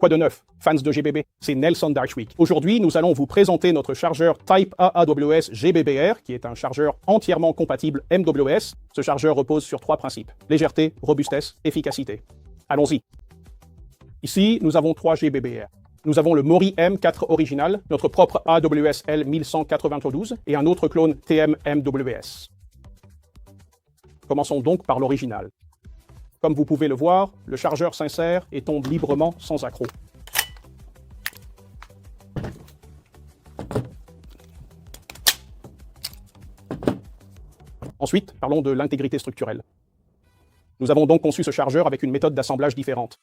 Quoi de neuf, fans de GBB? C'est Nelson Darchwick. Aujourd'hui, nous allons vous présenter notre chargeur Type A AWS GBBR, qui est un chargeur entièrement compatible MWS. Ce chargeur repose sur 3 principes: légèreté, robustesse, efficacité. Allons-y. Ici, nous avons 3 GBBR. Nous avons le Mori M4 original, notre propre AWS L1192 et un autre clone TM MWS. Commençons donc par l'original. Comme vous pouvez le voir, le chargeur s'insère et tombe librement sans accroc. Ensuite, parlons de l'intégrité structurelle. Nous avons donc conçu ce chargeur avec une méthode d'assemblage différente.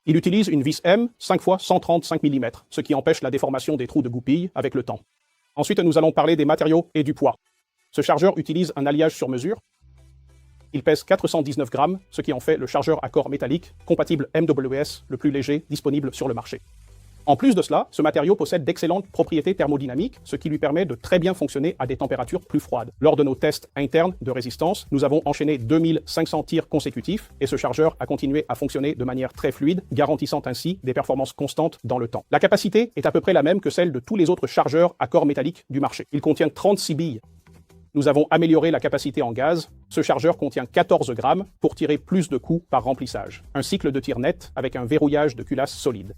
Il utilise une vis M 5 x 135 mm, ce qui empêche la déformation des trous de goupille avec le temps. Ensuite, nous allons parler des matériaux et du poids. Ce chargeur utilise un alliage sur mesure. Il pèse 419 grammes, ce qui en fait le chargeur à corps métallique compatible MWS le plus léger disponible sur le marché. En plus de cela, ce matériau possède d'excellentes propriétés thermodynamiques, ce qui lui permet de très bien fonctionner à des températures plus froides. Lors de nos tests internes de résistance, nous avons enchaîné 2500 tirs consécutifs et ce chargeur a continué à fonctionner de manière très fluide, garantissant ainsi des performances constantes dans le temps. La capacité est à peu près la même que celle de tous les autres chargeurs à corps métallique du marché. Il contient 36 billes. Nous avons amélioré la capacité en gaz. Ce chargeur contient 14 grammes pour tirer plus de coups par remplissage. Un cycle de tir net avec un verrouillage de culasse solide.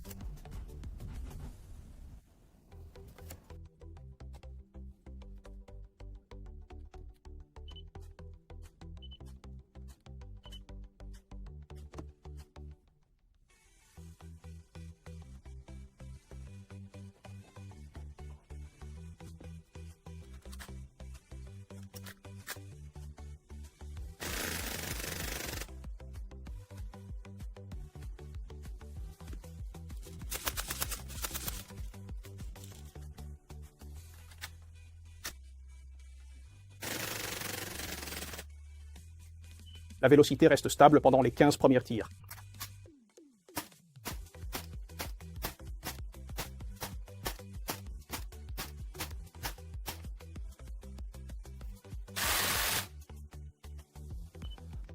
La vélocité reste stable pendant les 15 premiers tirs.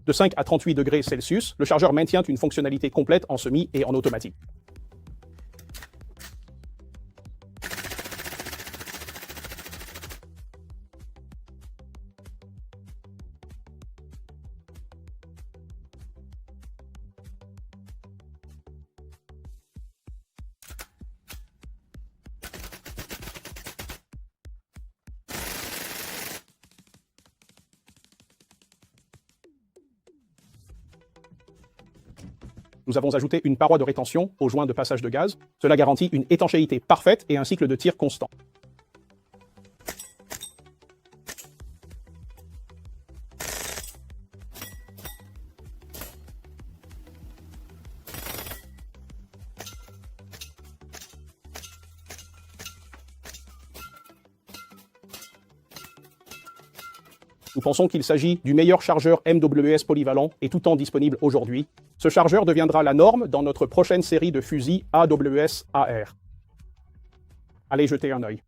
De 5 à 38 degrés Celsius, le chargeur maintient une fonctionnalité complète en semi et en automatique. Nous avons ajouté une paroi de rétention au joint de passage de gaz. Cela garantit une étanchéité parfaite et un cycle de tir constant. Nous pensons qu'il s'agit du meilleur chargeur MWS polyvalent et tout temps disponible aujourd'hui. Ce chargeur deviendra la norme dans notre prochaine série de fusils AWS AR. Allez jeter un œil.